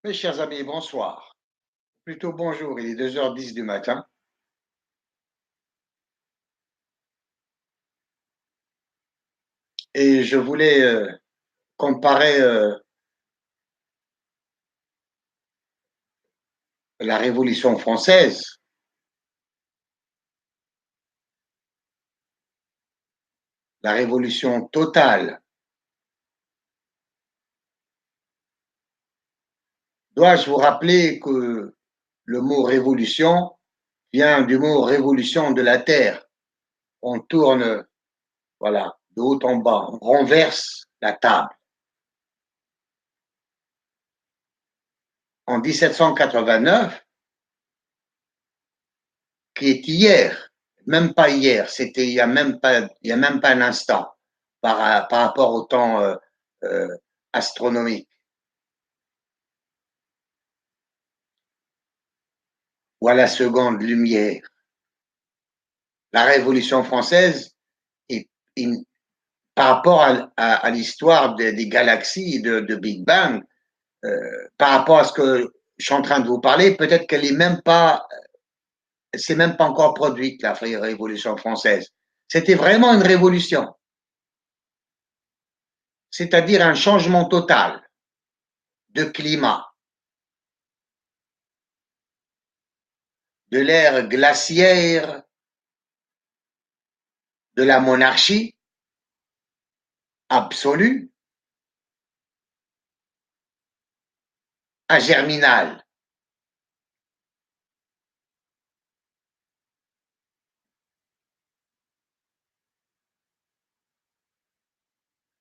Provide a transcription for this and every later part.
Mes chers amis, bonsoir. Plutôt bonjour, il est 2h10 du matin. Et je voulais comparer la Révolution française, la révolution totale. Dois-je vous rappeler que le mot révolution vient du mot révolution de la Terre. On tourne, voilà, de haut en bas, on renverse la table. En 1789, qui est hier, même pas hier, c'était il y a même pas un instant par rapport au temps euh, astronomique ou à la seconde lumière. La Révolution française est, est par rapport à l'histoire des galaxies de Big Bang, par rapport à ce que je suis en train de vous parler, peut-être qu'elle est même pas, c'est même pas encore produite la Révolution française. C'était vraiment une révolution, c'est-à-dire un changement total de climat, de l'ère glaciaire de la monarchie absolue à Germinal.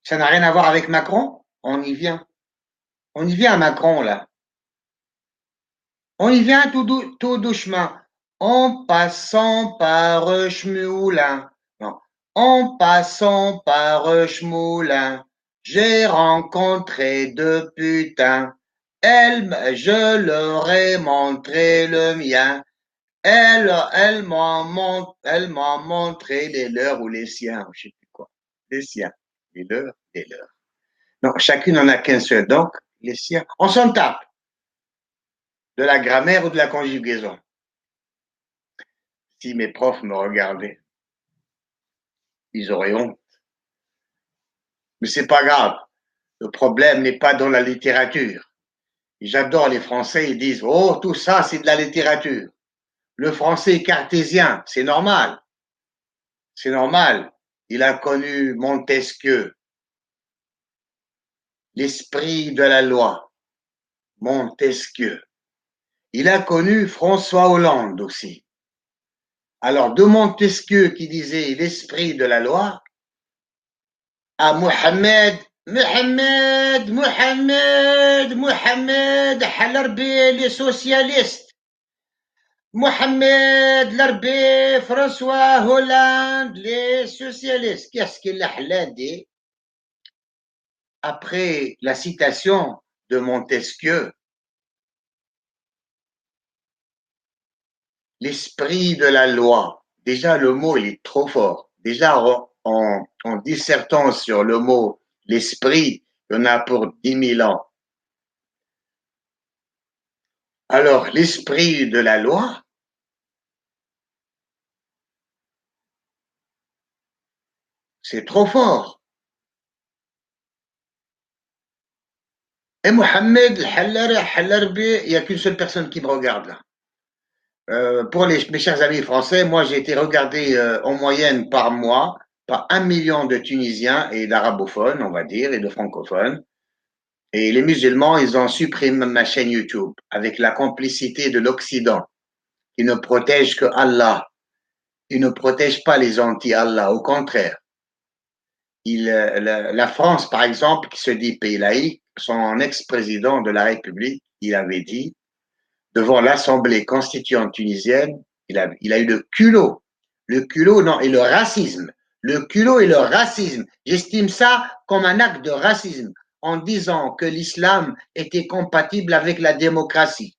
Ça n'a rien à voir avec Macron? On y vient. On y vient à Macron, là. On y vient tout doucement. En passant par Schmoulin. Non. En passant par Schmoulin, j'ai rencontré deux putains. Je leur ai montré le mien. Elle m'a montré les leurs ou les siens, je sais plus quoi. Les siens, les leurs, les leurs. Non, chacune en a qu'un seul, donc les siens. On s'en tape de la grammaire ou de la conjugaison. Si mes profs me regardaient, ils auraient honte. Mais c'est pas grave. Le problème n'est pas dans la littérature. J'adore les Français, ils disent, oh, tout ça, c'est de la littérature. Le français cartésien, c'est normal. C'est normal. Il a connu Montesquieu, l'esprit de la loi, Montesquieu. Il a connu François Hollande aussi. Alors, de Montesquieu qui disait l'esprit de la loi à Mohamed Halarbi, les socialistes. Mohamed Larbi, François Hollande, les socialistes. Qu'est-ce qu'il a dit? Après la citation de Montesquieu, l'esprit de la loi. Déjà, le mot, il est trop fort. Déjà, en dissertant sur le mot l'esprit, il y en a pour 10 000 ans. Alors, l'esprit de la loi, c'est trop fort. Et Mohamed Halarbi, il n'y a qu'une seule personne qui me regarde là. Pour mes chers amis français, moi j'ai été regardé en moyenne par mois par 1 million de Tunisiens et d'arabophones, on va dire, et de francophones. Et les musulmans, ils ont supprimé ma chaîne YouTube avec la complicité de l'Occident, qui ne protège que Allah. Ils ne protègent pas les anti-Allah, au contraire. La France, par exemple, qui se dit pays laïque, son ex-président de la République, il avait dit devant l'Assemblée constituante tunisienne, il a eu le culot, non, et le racisme. Le culot et le racisme. J'estime ça comme un acte de racisme en disant que l'islam était compatible avec la démocratie.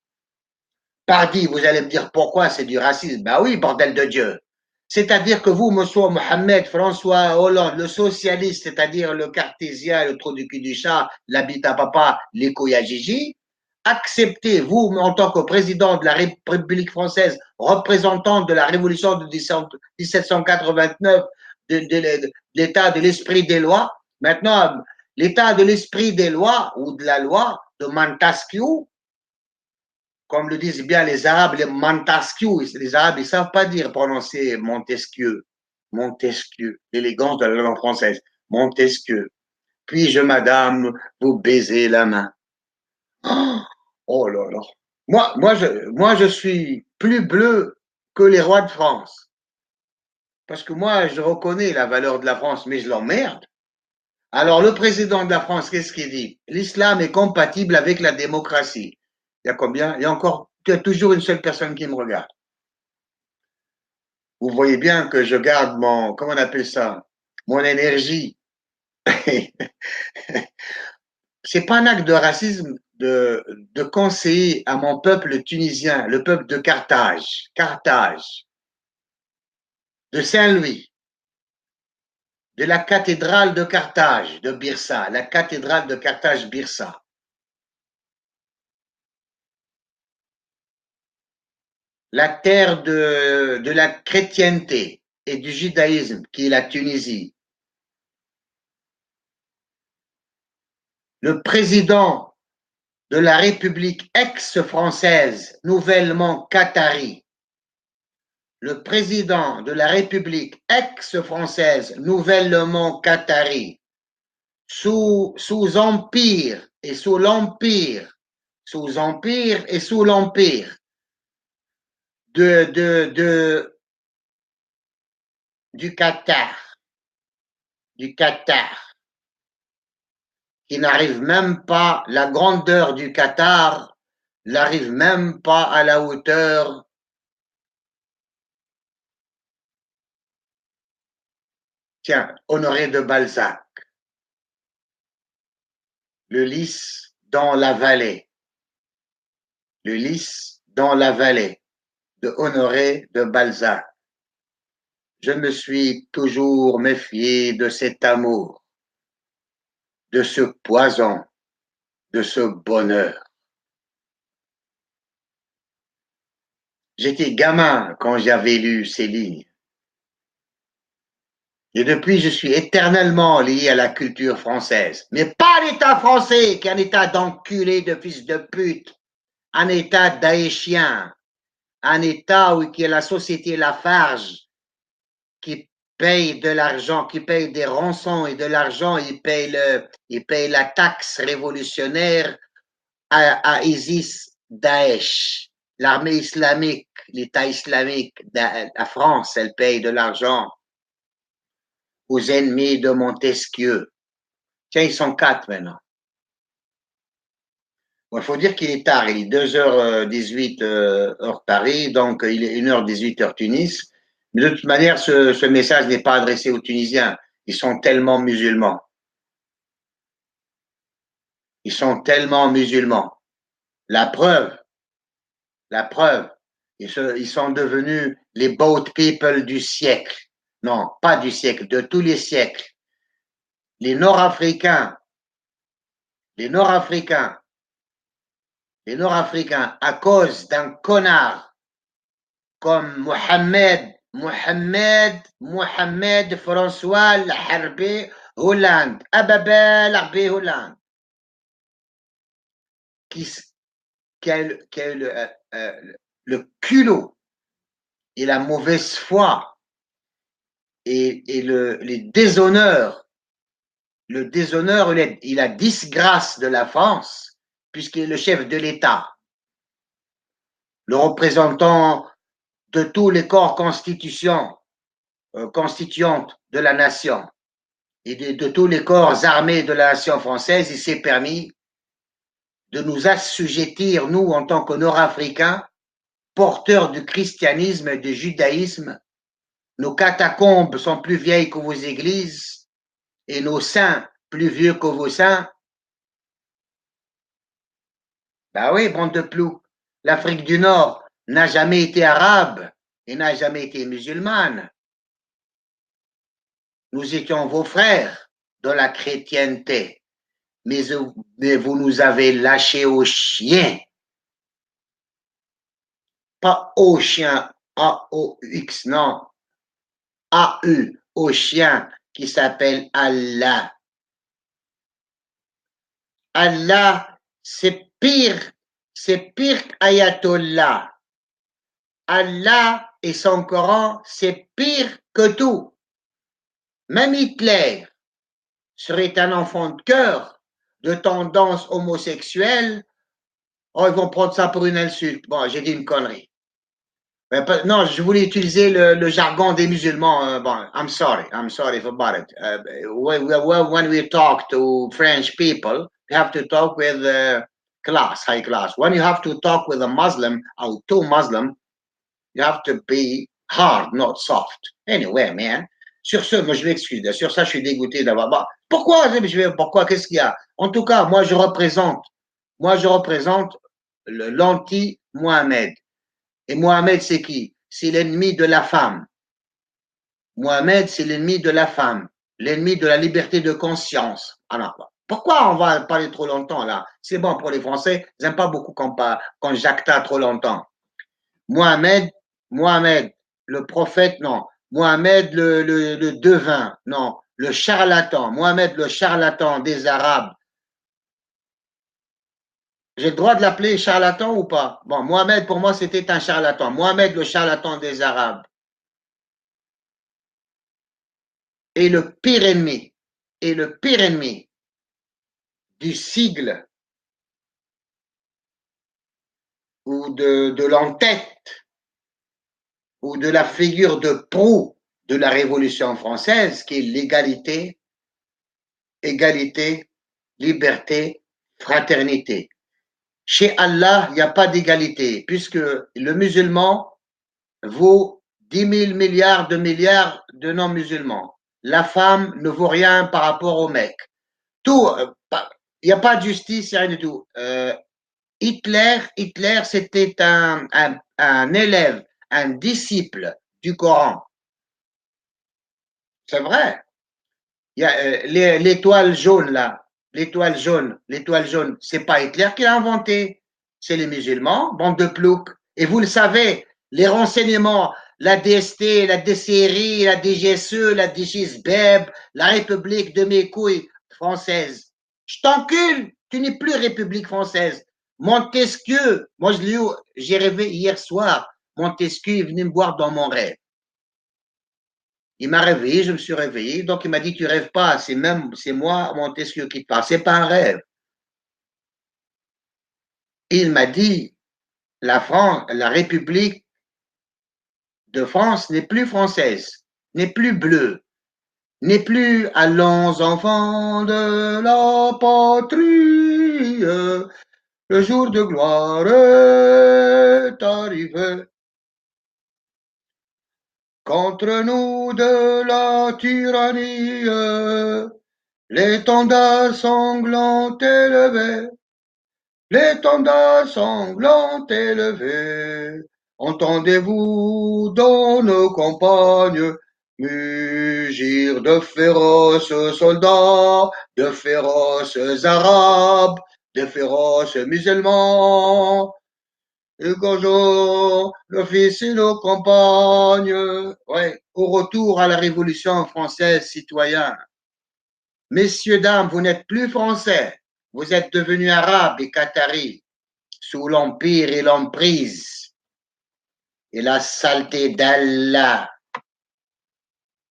Pardi, vous allez me dire pourquoi c'est du racisme. Ben oui, bordel de Dieu. C'est-à-dire que vous, monsieur Mohamed, François Hollande, le socialiste, c'est-à-dire le cartésien, le trou du cul du chat, l'habit à papa, les couilles à Gigi, accepter, vous, en tant que président de la République française, représentant de la révolution de 1789, de l'état de l'esprit des lois, maintenant, l'état de l'esprit des lois ou de la loi de Montesquieu, comme le disent bien les Arabes, les Montesquieu, les Arabes, ils ne savent pas dire prononcer Montesquieu, Montesquieu, l'élégance de la langue française, Montesquieu. Puis-je, madame, vous baiser la main? Oh là là. Moi, je suis plus bleu que les rois de France. Parce que moi, je reconnais la valeur de la France, mais je l'emmerde. Alors, le président de la France, qu'est-ce qu'il dit? L'islam est compatible avec la démocratie. Il y a combien? Il y a encore, il y a toujours une seule personne qui me regarde. Vous voyez bien que je garde mon, comment on appelle ça? Mon énergie. C'est pas un acte de racisme de conseiller à mon peuple tunisien, le peuple de Carthage, de Saint-Louis, de la cathédrale de Carthage, de Birsa, la cathédrale de Carthage-Birsa. La terre de la chrétienté et du judaïsme, qui est la Tunisie. Le président de la République ex-française, nouvellement qatari, le président de la République ex-française, nouvellement qatari, sous empire et sous l'empire, sous empire et sous l'empire du Qatar, qui n'arrive même pas, la grandeur du Qatar n'arrive même pas à la hauteur tiens, Honoré de Balzac, le lys dans la vallée, le lys dans la vallée de Honoré de Balzac. Je me suis toujours méfié de cet amour, de ce poison, de ce bonheur. J'étais gamin quand j'avais lu ces lignes. Et depuis, je suis éternellement lié à la culture française. Mais pas l'État français, qui est un État d'enculé, de fils de pute, un État daéchien, un État qui est la société Lafarge, qui paye de l'argent, qui paye des rançons et de l'argent, il paye la taxe révolutionnaire à ISIS, Daesh, l'armée islamique, l'État islamique, la France, elle paye de l'argent aux ennemis de Montesquieu. Tiens, ils sont 4 maintenant. Bon, il faut dire qu'il est tard, il est 2h18 heure Paris, donc il est 1h18 heure Tunis. Mais de toute manière, ce message n'est pas adressé aux Tunisiens. Ils sont tellement musulmans. Ils sont tellement musulmans. La preuve, ils sont devenus les boat people du siècle. Non, pas du siècle, de tous les siècles. Les Nord-Africains, les Nord-Africains, les Nord-Africains, à cause d'un connard comme Mohamed François Harbi Hollande, Ababel Harbi Hollande, qui a eu le culot et la mauvaise foi et les déshonneurs, le déshonneur et la disgrâce de la France, puisqu'il est le chef de l'État, le représentant de tous les corps constituants de la nation et de tous les corps armés de la nation française, il s'est permis de nous assujettir, nous, en tant que Nord-Africains, porteurs du christianisme et du judaïsme. Nos catacombes sont plus vieilles que vos églises et nos saints plus vieux que vos saints. Ben oui, bande de plous. L'Afrique du Nord n'a jamais été arabe et n'a jamais été musulmane. Nous étions vos frères dans la chrétienté. mais, mais vous nous avez lâchés aux chiens. Pas aux chiens, A-O-X, non, A-U, au chien qui s'appelle Allah. Allah, c'est pire qu'Ayatollah. Allah et son Coran, c'est pire que tout. Même Hitler serait un enfant de cœur, de tendance homosexuelle. Oh, ils vont prendre ça pour une insulte. Bon, j'ai dit une connerie. Non, je voulais utiliser le jargon des musulmans. Bon, I'm sorry about it. When we talk to French people, you have to talk with high class. When you have to talk with a Muslim or two Muslim, you have to be hard, not soft. Anyway, man. Sur ce, moi je m'excuse. Sur ça, je suis dégoûté d'avoir. Bon, pourquoi? Qu'est-ce qu'il y a? En tout cas, moi je représente l'anti-Mohamed. Et Mohamed, c'est qui? C'est l'ennemi de la femme. Mohamed, c'est l'ennemi de la femme, l'ennemi de la liberté de conscience. Alors, pourquoi on va parler trop longtemps là? C'est bon pour les Français, ils n'aiment pas beaucoup quand j'acta trop longtemps. Mohamed, le prophète, non. Mohamed, le devin, non. Le charlatan, Mohamed, le charlatan des Arabes. J'ai le droit de l'appeler charlatan ou pas? Bon, Mohamed, pour moi, c'était un charlatan. Mohamed, le charlatan des Arabes. Et le pire ennemi du sigle ou de l'entête ou de la figure de proue de la Révolution française, qui est l'égalité, liberté, fraternité. Chez Allah, il n'y a pas d'égalité, puisque le musulman vaut 10 000 milliards de non-musulmans. La femme ne vaut rien par rapport au mec. Tout, il n'y a pas de justice, il n'y a rien du tout. Hitler, c'était un élève, un disciple du Coran. C'est vrai. Il y a l'étoile jaune là, l'étoile jaune, c'est pas Hitler qui l'a inventé, c'est les musulmans, bande de ploucs. Et vous le savez, les renseignements, la DST, la DCRI, la DGSE, la DGSBEB, la République de mes couilles française. Je t'encule, tu n'es plus République française. Montesquieu, moi j'ai rêvé hier soir, Montesquieu est venu me voir dans mon rêve. Il m'a réveillé, je me suis réveillé, donc il m'a dit tu rêves pas, c'est moi Montesquieu qui te parle, c'est pas un rêve. Il m'a dit la République de France n'est plus française, n'est plus bleue, n'est plus allons enfants de la patrie, le jour de gloire est arrivé. Contre nous de la tyrannie, l'étendard sanglant élevé, l'étendard sanglant élevé. Entendez-vous dans nos campagnes mugir de féroces soldats, de féroces arabes, de féroces musulmans, égorgeons nos fils et nos campagnes. Ouais, au retour à la Révolution française, citoyens. Messieurs, dames, vous n'êtes plus français. Vous êtes devenus arabes et qataris sous l'empire et l'emprise et la saleté d'Allah.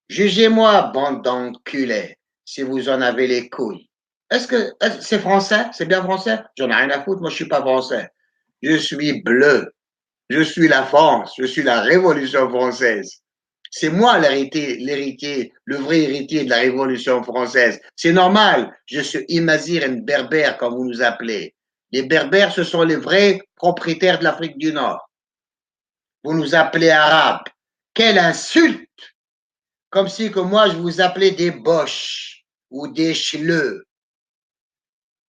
Jugez-moi, bande d'enculés, si vous en avez les couilles. Est-ce que c'est français? C'est bien français? J'en ai rien à foutre, moi je suis pas français. Je suis bleu. Je suis la France. Je suis la Révolution française. C'est moi l'héritier, le vrai héritier de la Révolution française. C'est normal. Je suis Imazir et Berbère, comme vous nous appelez. Les Berbères, ce sont les vrais propriétaires de l'Afrique du Nord. Vous nous appelez Arabes. Quelle insulte! Comme si que moi, je vous appelais des Boches ou des Chleux.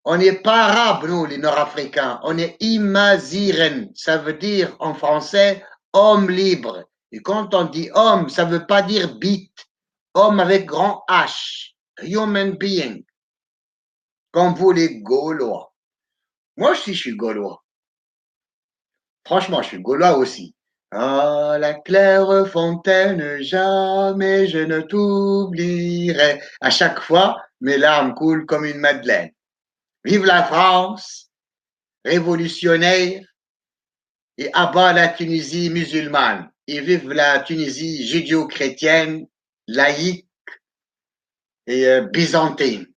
On n'est pas arabes, nous, les Nord-Africains. On est Imaziren. Ça veut dire, en français, homme libre. Et quand on dit homme, ça ne veut pas dire bite. Homme avec grand H. Human being. comme vous les Gaulois. Moi aussi, je suis Gaulois. Franchement, je suis Gaulois aussi. Ah, la claire fontaine, jamais je ne t'oublierai. À chaque fois, mes larmes coulent comme une madeleine. Vive la France, révolutionnaire, et abat la Tunisie musulmane. Et vive la Tunisie judéo-chrétienne, laïque et byzantine.